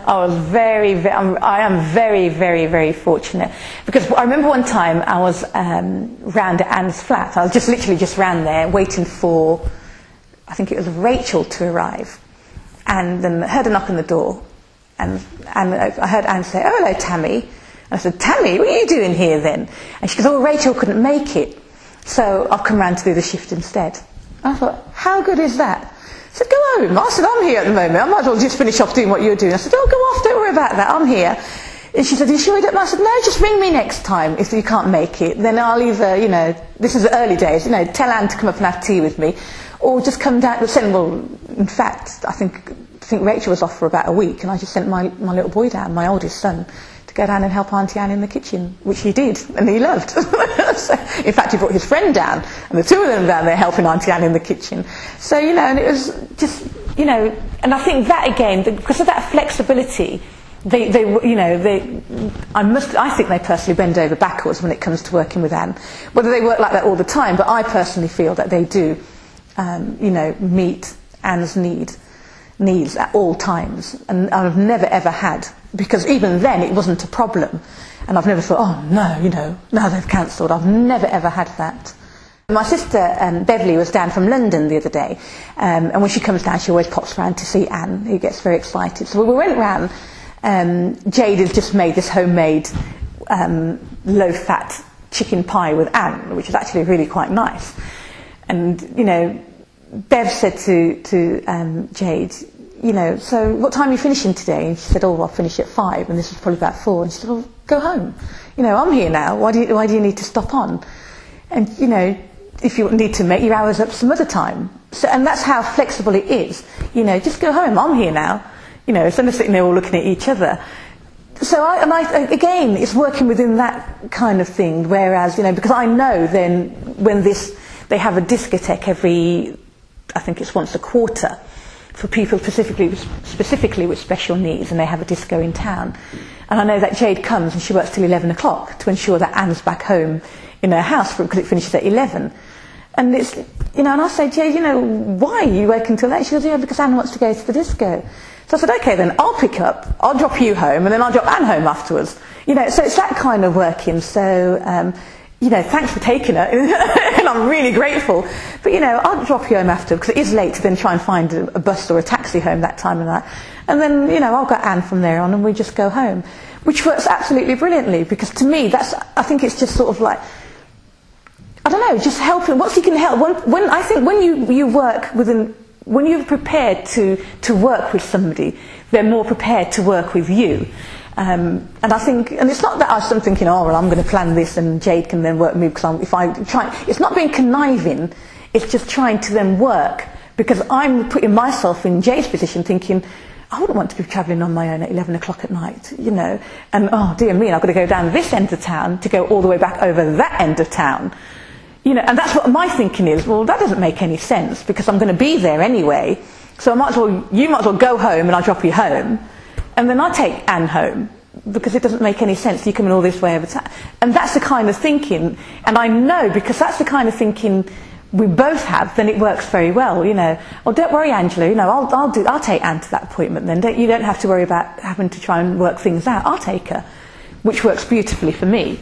I am very, very, very fortunate, because I remember one time I was round at Anne's flat. I was literally just round there waiting for, I think it was Rachel to arrive, and then I heard a knock on the door, and I heard Anne say, "Oh, hello, Tammy." And I said, "Tammy, what are you doing here then?" And she goes, "Oh, Rachel couldn't make it, so I've come round to do the shift instead." I thought, how good is that? I said, "Go home." I said, "I'm here at the moment. I might as well just finish off doing what you're doing." I said, "Oh, go off, don't worry about that, I'm here." And she said, "Are you sure you don't?" I said, "No, just ring me next time if you can't make it. Then I'll either, this is the early days, tell Anne to come up and have tea with me, or just come down." Well, in fact, I think Rachel was off for about a week, and I just sent my little boy down, my oldest son, to go down and help Auntie Anne in the kitchen, which he did, and he loved. So, in fact, he brought his friend down, and the two of them down there helping Auntie Anne in the kitchen. So, and it was just, and I think that again, because of that flexibility, I think they personally bend over backwards when it comes to working with Anne. Whether they work like that all the time, but I personally feel that they do, meet Anne's needs at all times, and I've never ever had, because even then it wasn't a problem, and I've never thought, oh no, now they've cancelled. I've never ever had that. My sister Beverly was down from London the other day, and when she comes down she always pops round to see Anne, who gets very excited. So we went round. Jade has just made this homemade low-fat chicken pie with Anne, which is actually really quite nice. And Bev said to Jade, "So what time are you finishing today?" And she said, "Oh, I'll finish at 5, and this was probably about 4. And she said, "Well, go home. I'm here now. Why do you need to stop on? And if you need to make your hours up some other time." So, and that's how flexible it is. Just go home. I'm here now. Instead of sitting there all looking at each other. So again, it's working within that kind of thing. Whereas because I know then when they have a discotheque every, I think it's once a quarter, for people specifically with special needs, and they have a disco in town. And I know that Jade comes and she works till 11 o'clock to ensure that Anne's back home in her house because it finishes at 11. And it's, and I say, "Jade, why are you working till late?" She goes, "Yeah, because Anne wants to go to the disco." So I said, "Okay, then I'll pick up, I'll drop you home, and then I'll drop Anne home afterwards." So it's that kind of working. So, thanks for taking it, and I'm really grateful. But, I'll drop you home after, because it is late to then try and find a bus or a taxi home that time of night. And then, I'll get Anne from there on, and we just go home, which works absolutely brilliantly, because to me, I think it's just sort of like, I don't know, just helping. Once you can help, I think when you work within, when you're prepared to work with somebody, they're more prepared to work with you. And I think, and it's not that I'm thinking, "Oh, well, I'm going to plan this and Jade can then work with me," because if I try, it's not being conniving, it's just trying to then work, because I'm putting myself in Jade's position thinking, I wouldn't want to be travelling on my own at 11 o'clock at night, and oh dear me, I've got to go down this end of town to go all the way back over that end of town. And that's what my thinking is. Well, that doesn't make any sense, because I'm going to be there anyway, so you might as well go home and I'll drop you home, and then I'll take Anne home, because it doesn't make any sense you coming all this way over town. And that's the kind of thinking, and I know, because that's the kind of thinking we both have, then it works very well. "Well, don't worry, Angela, I'll take Anne to that appointment then. You don't have to worry about having to try and work things out. I'll take her," which works beautifully for me.